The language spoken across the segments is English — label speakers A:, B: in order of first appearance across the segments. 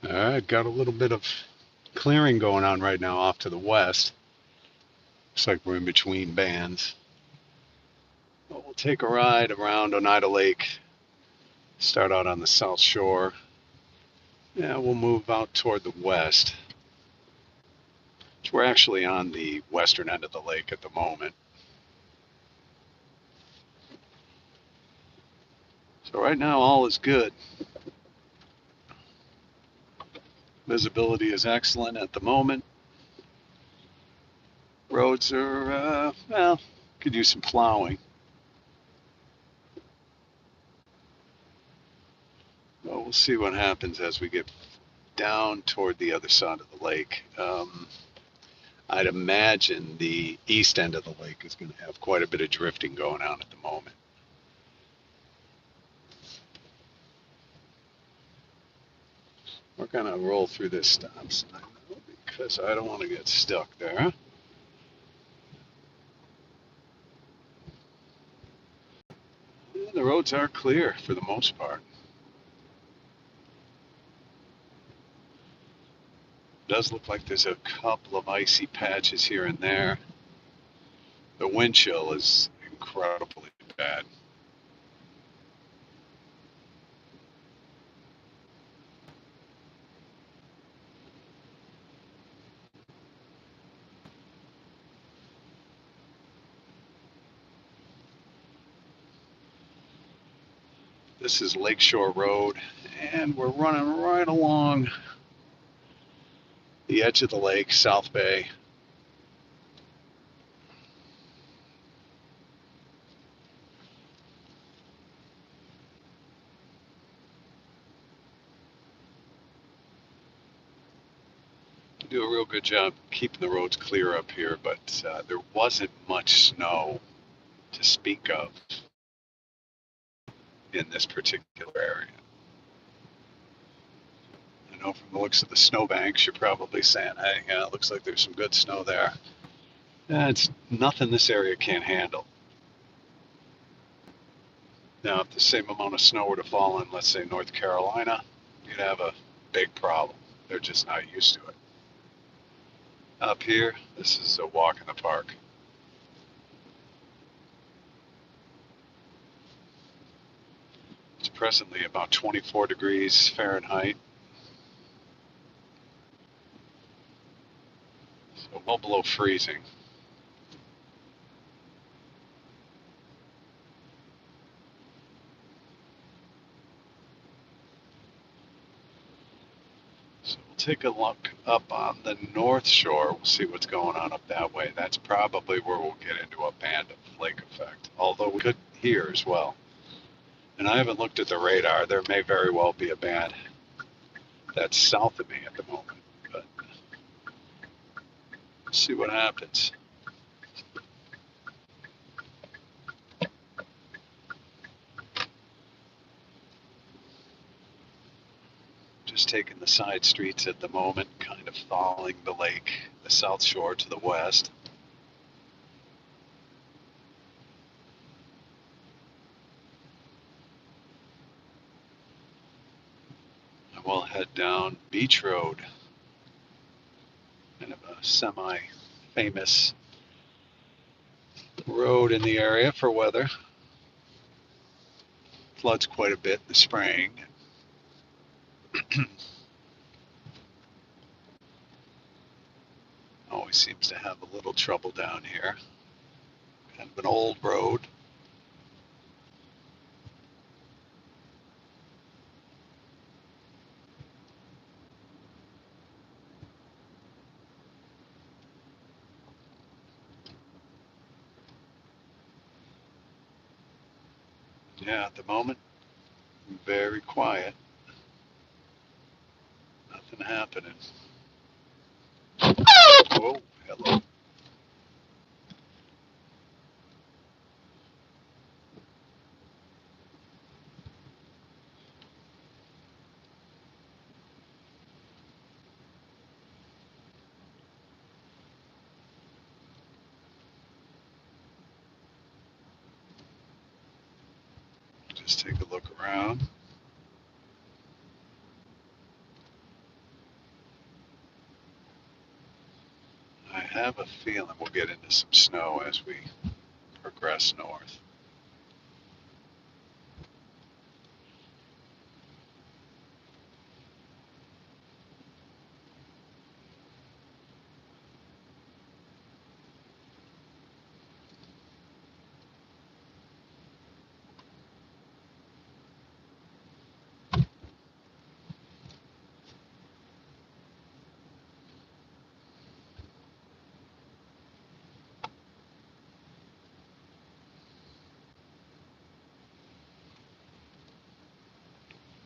A: All right, got a little bit of clearing going on right now off to the west. Looks like we're in between bands. Well, we'll take a ride around Oneida Lake, start out on the south shore. Yeah, we'll move out toward the west. So we're actually on the western end of the lake at the moment. So right now all is good. Visibility is excellent at the moment. Roads are, well, could use some plowing. Well, we'll see what happens as we get down toward the other side of the lake. I'd imagine the east end of the lake is going to have quite a bit of drifting going on at the moment. We're going to roll through this stop sign because I don't want to get stuck there. Yeah, the roads are clear for the most part. It does look like there's a couple of icy patches here and there. The wind chill is incredibly bad. This is Lakeshore Road, and we're running right along the edge of the lake, South Bay. Do a real good job keeping the roads clear up here, but there wasn't much snow to speak of in this particular area. I know from the looks of the snowbanks, you're probably saying, hey, yeah, it looks like there's some good snow there. It's nothing this area can't handle. Now, if the same amount of snow were to fall in, let's say, North Carolina, you'd have a big problem. They're just not used to it. Up here, this is a walk in the park. It's presently about 24 degrees Fahrenheit, so well below freezing. So we'll take a look up on the north shore. We'll see what's going on up that way. That's probably where we'll get into a band of lake effect, although we could here as well. And I haven't looked at the radar. There may very well be a band that's south of me at the moment, but we'll see what happens. Just taking the side streets at the moment, kind of following the lake, the south shore to the west. And we'll head down Beach Road, kind of a semi-famous road in the area for weather. Floods quite a bit in the spring. Always seems to have a little trouble down here. Kind of an old road. Yeah, at the moment, very quiet. Nothing happening. Oh, hello. Just take a look around. have a feeling we'll get into some snow as we progress north.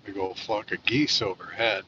A: Big old flock of geese overhead.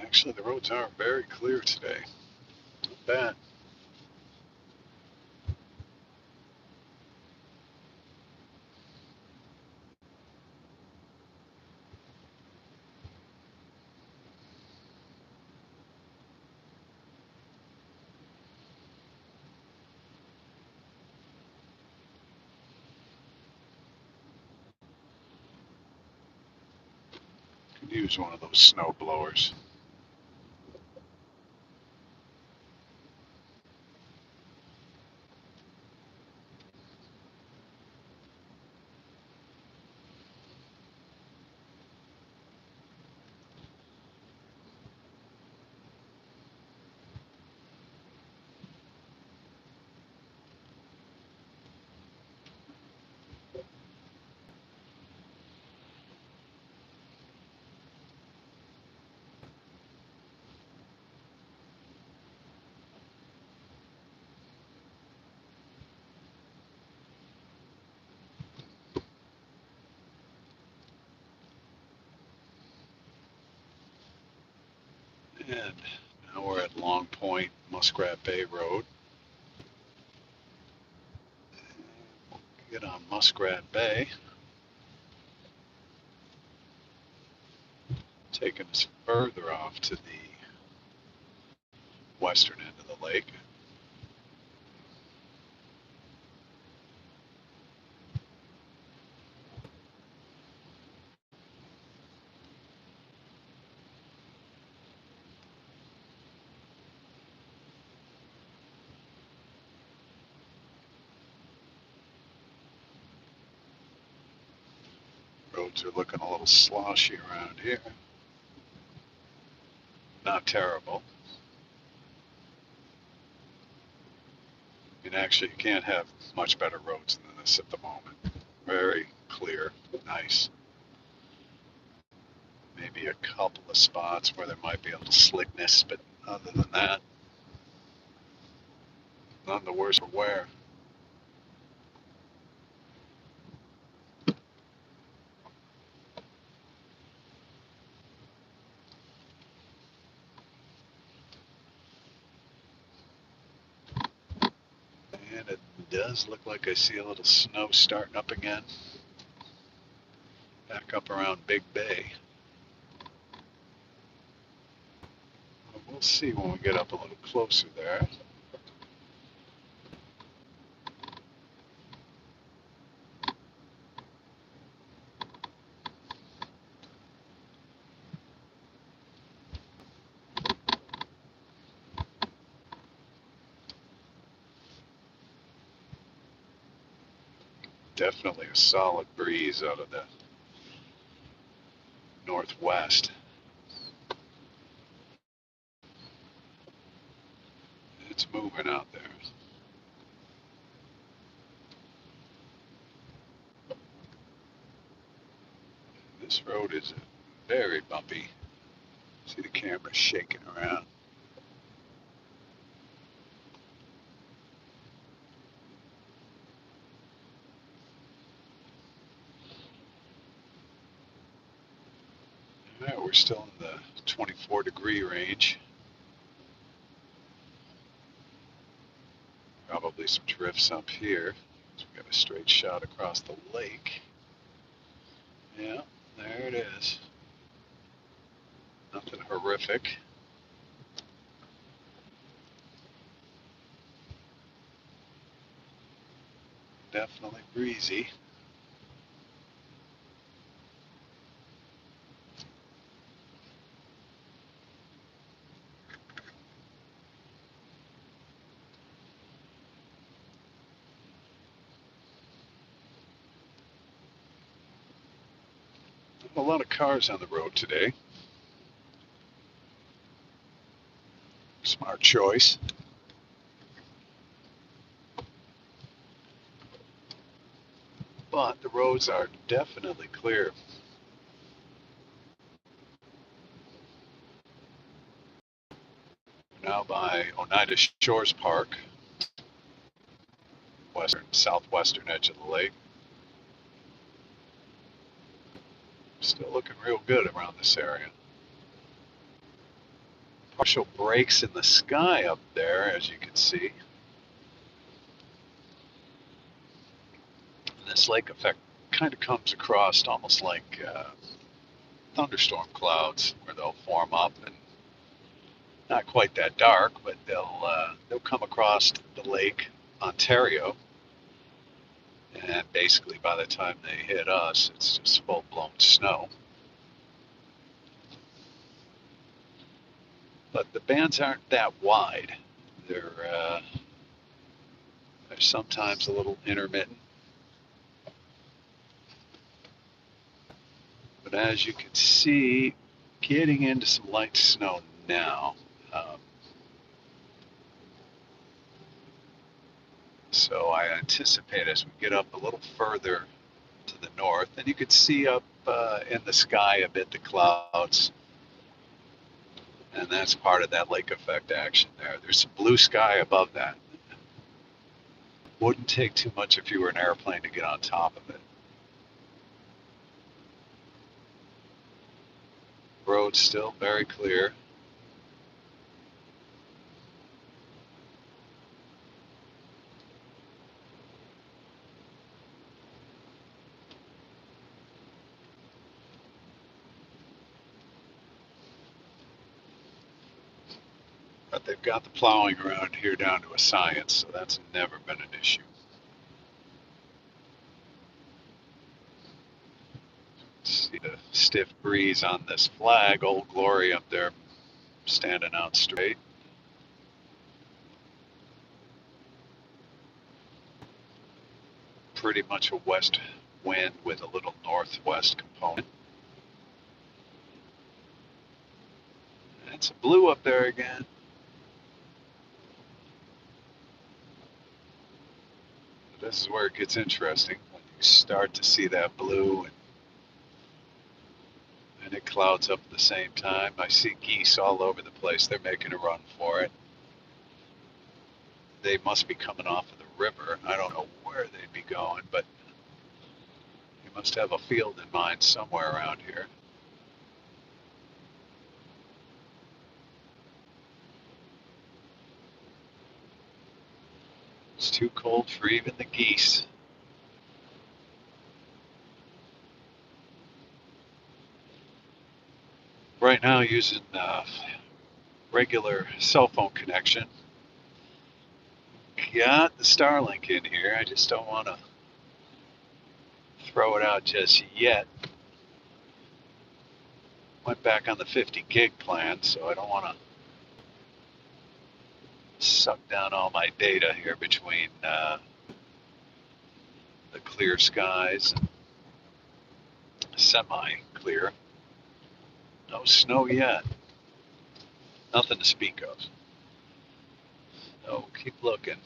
A: Actually, the roads are very clear today. Not bad. Could use one of those snow blowers. And now we're at Long Point, Muskrat Bay Road. We'll get on Muskrat Bay, taking us further off to the western end of the lake. Roads are looking a little sloshy around here. Not terrible. And actually, you can't have much better roads than this at the moment. Very clear, nice. Maybe a couple of spots where there might be a little slickness, but other than that, none the worse for wear. And it does look like I see a little snow starting up again. Back up around Big Bay. We'll see when we get up a little closer there. Definitely a solid breeze out of the northwest. moving out there. This road is very bumpy. See the camera shaking around. All right, we're still in the 24-degree range. Probably some drifts up here. So we got a straight shot across the lake. Yeah, there it is. Nothing horrific. Definitely breezy. A lot of cars on the road today. Smart choice. But the roads are definitely clear. We're now by Oneida Shores Park, southwestern edge of the lake. Still looking real good around this area. Partial breaks in the sky up there, as you can see. And this lake effect kind of comes across almost like thunderstorm clouds, where they'll form up and not quite that dark, but they'll come across the lake Ontario, and basically by the time they hit us, it's just full-blown snow. But the bands aren't that wide. They're sometimes a little intermittent. But as you can see, getting into some light snow now. So I anticipate as we get up a little further to the north, and you can see up in the sky a bit the clouds, and that's part of that lake effect action there. There's some blue sky above that. Wouldn't take too much if you were an airplane to get on top of it. Road's still very clear. But they've got the plowing around here down to a science, so that's never been an issue. See the stiff breeze on this flag, Old Glory up there standing out straight. Pretty much a west wind with a little northwest component. And it's blue up there again. This is where it gets interesting, when you start to see that blue and it clouds up at the same time. I see geese all over the place. They're making a run for it. They must be coming off of the river. I don't know where they'd be going, but you must have a field in mind somewhere around here. It's too cold for even the geese. Right now, using regular cell phone connection. Got the Starlink in here. I just don't want to throw it out just yet. Went back on the 50 gig plan, so I don't want to suck down all my data here between the clear skies and semi-clear. No snow yet. Nothing to speak of. So keep looking.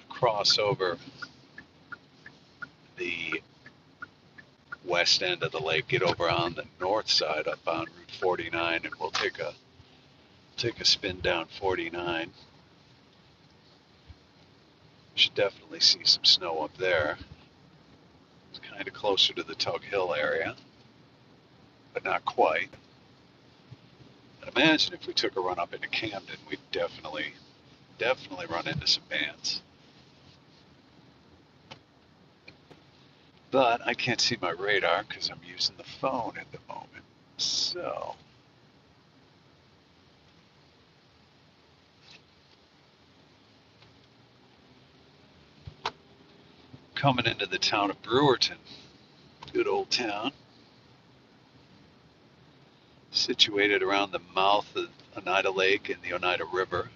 A: Cross over the west end of the lake, get over on the north side up on Route 49, and we'll take a spin down 49. Should definitely see some snow up there. It's kind of closer to the Tug Hill area, but not quite. I'd imagine if we took a run up into Camden, we'd definitely run into some bands. But I can't see my radar because I'm using the phone at the moment. So coming into the town of Brewerton, good old town, situated around the mouth of Oneida Lake and the Oneida River.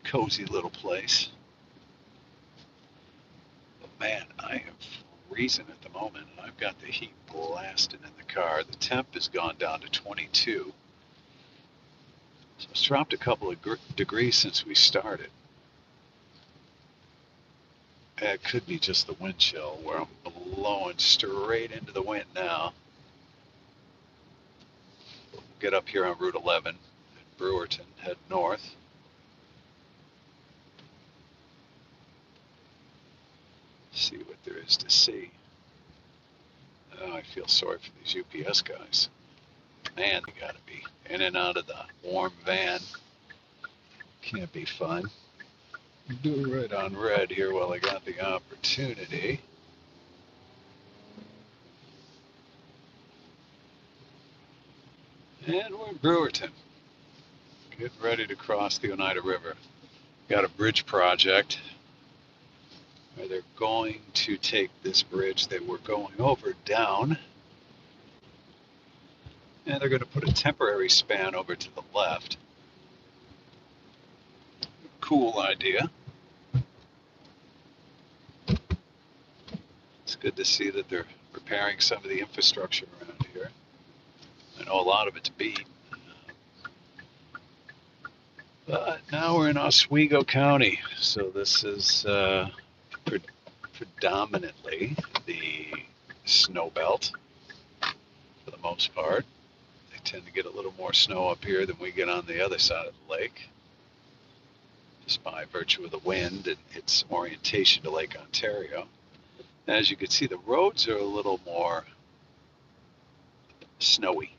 A: Cozy little place. But man, I am freezing at the moment. I've got the heat blasting in the car. The temp has gone down to 22. So it's dropped a couple of degrees since we started. It could be just the wind chill where I'm blowing straight into the wind now. We'll get up here on Route 11 at Brewerton, head north. See what there is to see. Oh, I feel sorry for these UPS guys. Man, they gotta be in and out of the warm van. Can't be fun. Do right on red here while I got the opportunity. And we're in Brewerton. Getting ready to cross the Oneida River. Got a bridge project where they're going to take this bridge that we're going over down, and they're going to put a temporary span over to the left. Cool idea. It's good to see that they're repairing some of the infrastructure around here. I know a lot of it's beat. But now we're in Oswego County, so this is predominantly the snow belt for the most part. They tend to get a little more snow up here than we get on the other side of the lake, just by virtue of the wind and its orientation to Lake Ontario. As you can see, the roads are a little more snowy.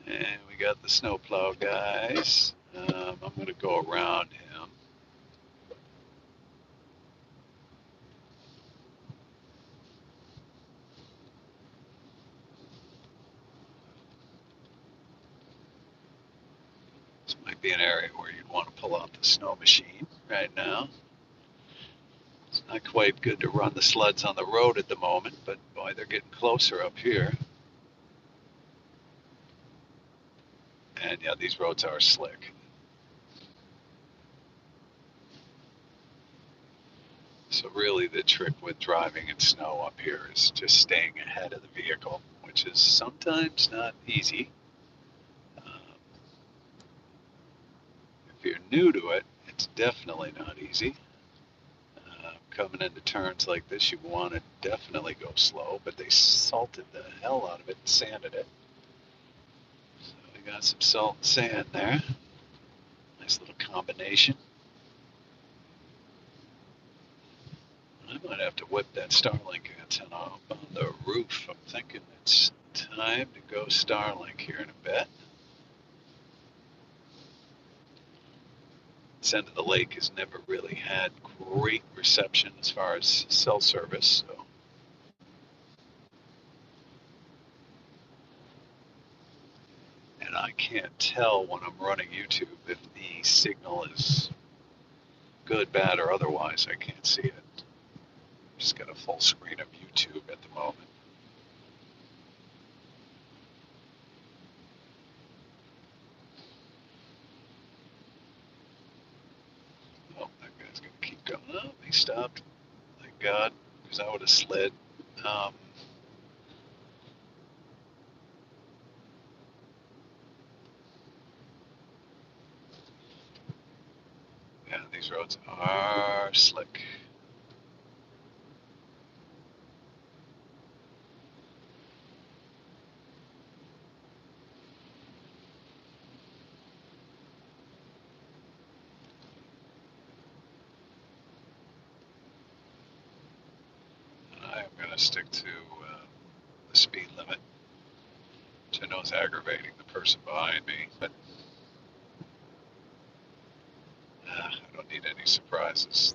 A: And we got the snowplow guys. I'm going to go around him. This might be an area where you'd want to pull out the snow machine right now. It's not quite good to run the sleds on the road at the moment, but boy, they're getting closer up here. And yeah, these roads are slick. So really the trick with driving in snow up here is just staying ahead of the vehicle, which is sometimes not easy. If you're new to it, it's definitely not easy. Coming into turns like this, you want to definitely go slow, but they salted the hell out of it and sanded it. So we got some salt and sand there. Nice little combination. I might have to whip that Starlink antenna up on the roof. I'm thinking it's time to go Starlink here in a bit. This end of the lake has never really had great reception as far as cell service. So. And I can't tell when I'm running YouTube if the signal is good, bad, or otherwise. I can't see it. Just got a full screen of YouTube at the moment. Oh, that guy's gonna keep going. stopped. Thank God, because I would have slid. Um, yeah, these roads are slick. I am going to stick to the speed limit, which I know is aggravating the person behind me, but I don't need any surprises.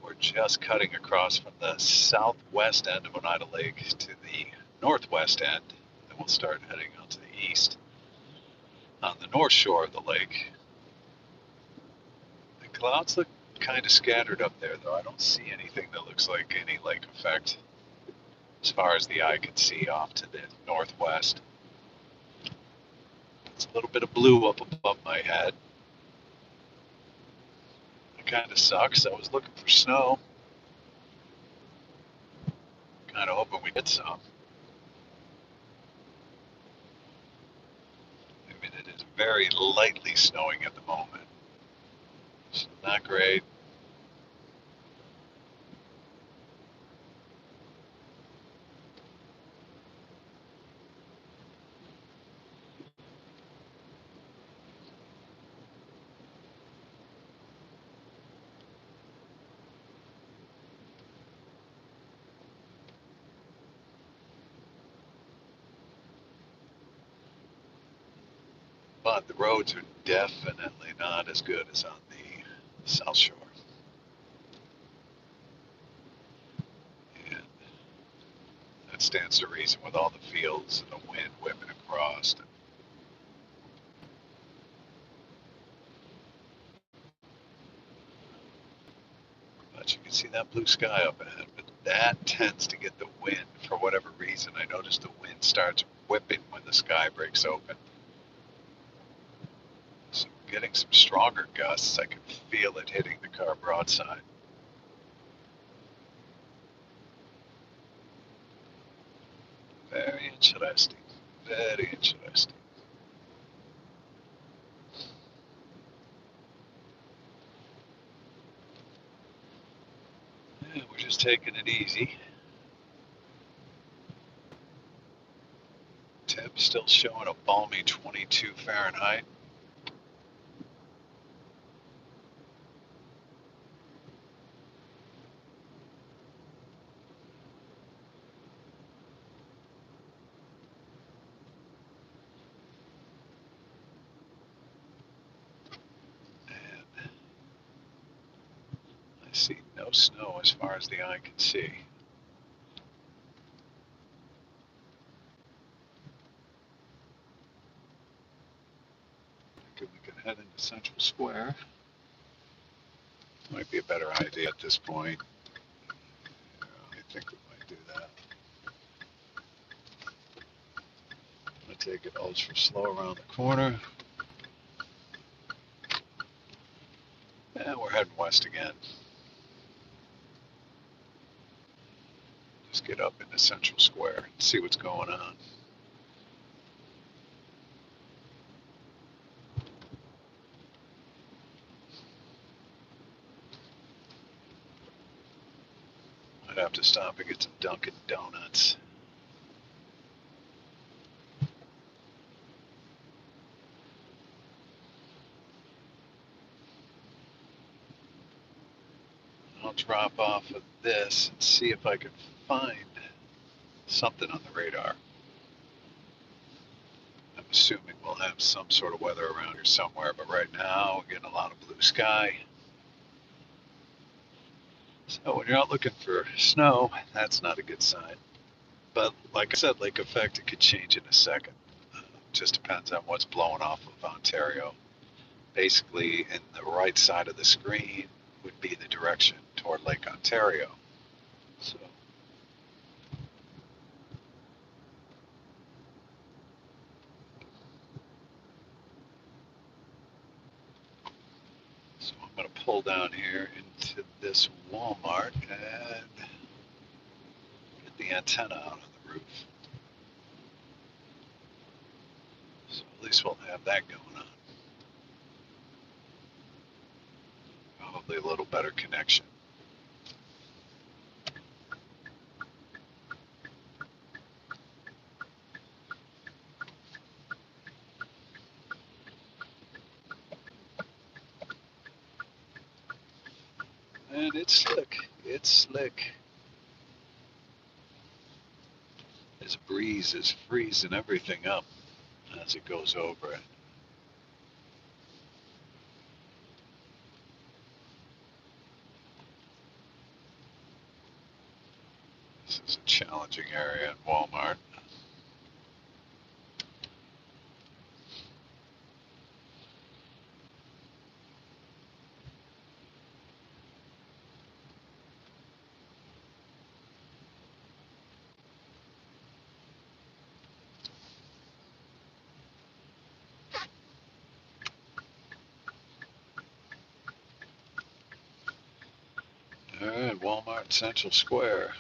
A: We're just cutting across from the southwest end of Oneida Lake to the northwest end, and we'll start heading out to the east. On the north shore of the lake, the clouds look kind of scattered up there, though. I don't see anything that looks like any lake effect as far as the eye can see off to the northwest. It's a little bit of blue up above my head. It kind of sucks. I was looking for snow, kind of hoping we get some. I mean, it is very lightly snowing at the moment. It's not great. But the roads are definitely not as good as on the South Shore. And that stands to reason with all the fields and the wind whipping across. But you can see that blue sky up ahead, but that tends to get the wind for whatever reason. I noticed the wind starts whipping when the sky breaks open. So getting some stronger gusts. I can feel it hitting the car broadside. Very interesting. Very interesting. Yeah, we're just taking it easy. Temps still showing a balmy 22 Fahrenheit. And I see no snow as far as the eye can see. I think we can head into Central Square. Might be a better idea at this point. I think we might do that. I'm gonna take it ultra slow around the corner. And we're heading west again. Just get up into Central Square and see what's going on. I'd have to stop and get some Dunkin' Donuts. I'll drop off of this and see if I can find something on the radar. I'm assuming we'll have some sort of weather around here somewhere, but right now we're getting a lot of blue sky. So when you're out looking for snow, that's not a good sign. But like I said, lake effect, it could change in a second. Just depends on what's blowing off of Ontario. Basically, in the right side of the screen would be the direction toward Lake Ontario. So going to pull down here into this Walmart and get the antenna out of the roof. So at least we'll have that going on. Probably a little better connection. And it's slick. It's slick. This breeze is freezing everything up as it goes over it. This is a challenging area at Walmart. All right, Walmart Central Square.